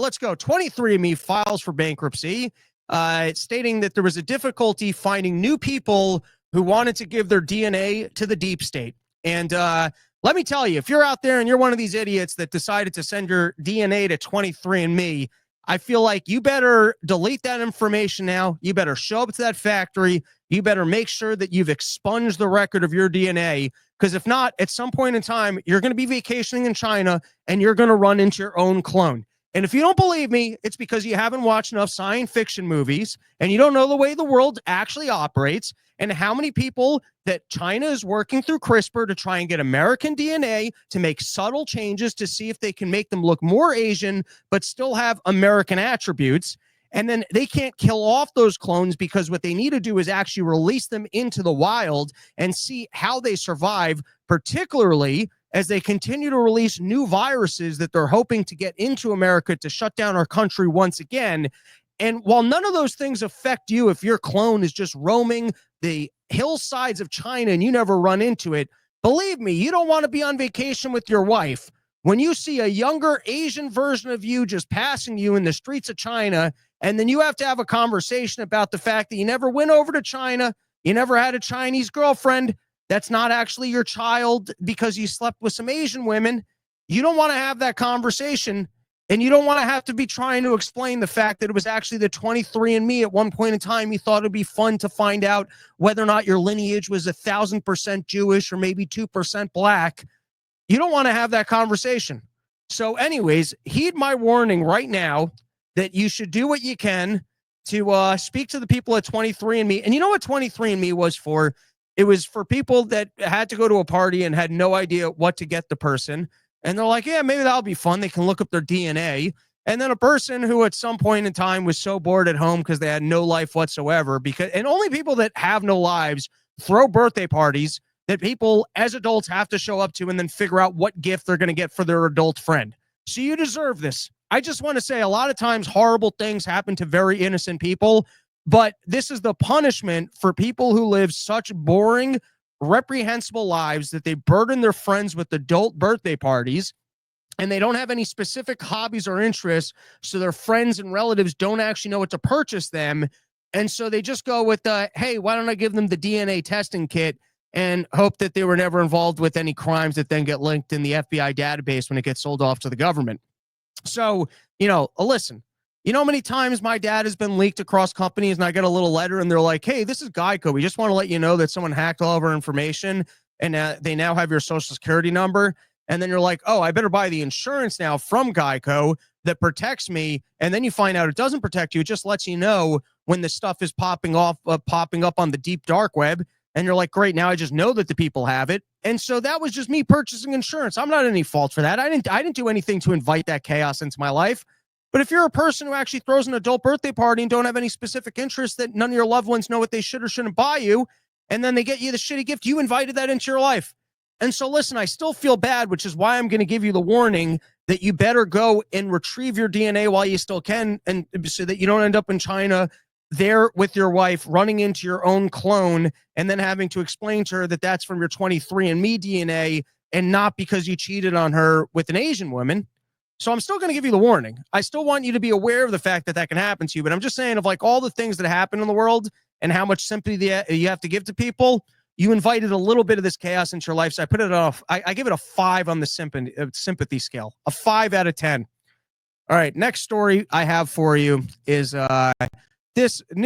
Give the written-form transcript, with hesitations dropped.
let's go. 23&Me files for bankruptcy, stating that there was a difficulty finding new people who wanted to give their DNA to the deep state. And let me tell you, if you're out there and you're one of these idiots that decided to send your DNA to 23&Me, I feel like you better delete that information now. You better show up to that factory. You better make sure that you've expunged the record of your DNA, because if not, at some point in time, you're going to be vacationing in China and you're going to run into your own clone. And if you don't believe me, it's because you haven't watched enough science fiction movies and you don't know the way the world actually operates and how many people that China is working through CRISPR to try and get American DNA to make subtle changes to see if they can make them look more Asian, but still have American attributes. And then they can't kill off those clones because what they need to do is actually release them into the wild and see how they survive, particularly as they continue to release new viruses that they're hoping to get into America to shut down our country once again. And while none of those things affect you, if your clone is just roaming the hillsides of China and you never run into it, believe me, you don't want to be on vacation with your wife when you see a younger Asian version of you just passing you in the streets of China. And then you have to have a conversation about the fact that you never went over to China. You never had a Chinese girlfriend. That's not actually your child because you slept with some Asian women. You don't want to have that conversation. And you don't want to have to be trying to explain the fact that it was actually the 23&Me at one point in time. You thought it'd be fun to find out whether or not your lineage was 1,000% Jewish or maybe 2% black. You don't want to have that conversation. So anyways, heed my warning right now that you should do what you can to speak to the people at 23&Me. And you know what 23&Me was for? It was for people that had to go to a party and had no idea what to get the person. And they're like, yeah, maybe that'll be fun. They can look up their DNA. And then a person who at some point in time was so bored at home because they had no life whatsoever, and only people that have no lives throw birthday parties that people as adults have to show up to and then figure out what gift they're going to get for their adult friend. So you deserve this. I just want to say a lot of times horrible things happen to very innocent people, but this is the punishment for people who live such boring, reprehensible lives that they burden their friends with adult birthday parties and they don't have any specific hobbies or interests, so their friends and relatives don't actually know what to purchase them. And so they just go with hey, why don't I give them the DNA testing kit and hope that they were never involved with any crimes that then get linked in the FBI database when it gets sold off to the government. So, listen, you know how many times my dad has been leaked across companies and I get a little letter and they're like, hey, this is Geico. We just want to let you know that someone hacked all of our information and they now have your social security number. And then you're like, oh, I better buy the insurance now from Geico that protects me. And then you find out it doesn't protect you. It just lets you know when the stuff is popping up on the deep dark web. And you're like, great, now I just know that the people have it. And so that was just me purchasing insurance. I'm not at any fault for that. I didn't do anything to invite that chaos into my life. But if you're a person who actually throws an adult birthday party and don't have any specific interest that none of your loved ones know what they should or shouldn't buy you, and then they get you the shitty gift, you invited that into your life. And so listen, I still feel bad, which is why I'm going to give you the warning that you better go and retrieve your DNA while you still can, and so that you don't end up in China there with your wife running into your own clone and then having to explain to her that that's from your 23&Me DNA and not because you cheated on her with an Asian woman. So I'm still going to give you the warning. I still want you to be aware of the fact that that can happen to you. But I'm just saying, of like all the things that happen in the world and how much sympathy you have to give to people, you invited a little bit of this chaos into your life. So I put it off. I give it a 5 on the sympathy scale, a 5 out of 10. All right. Next story I have for you is this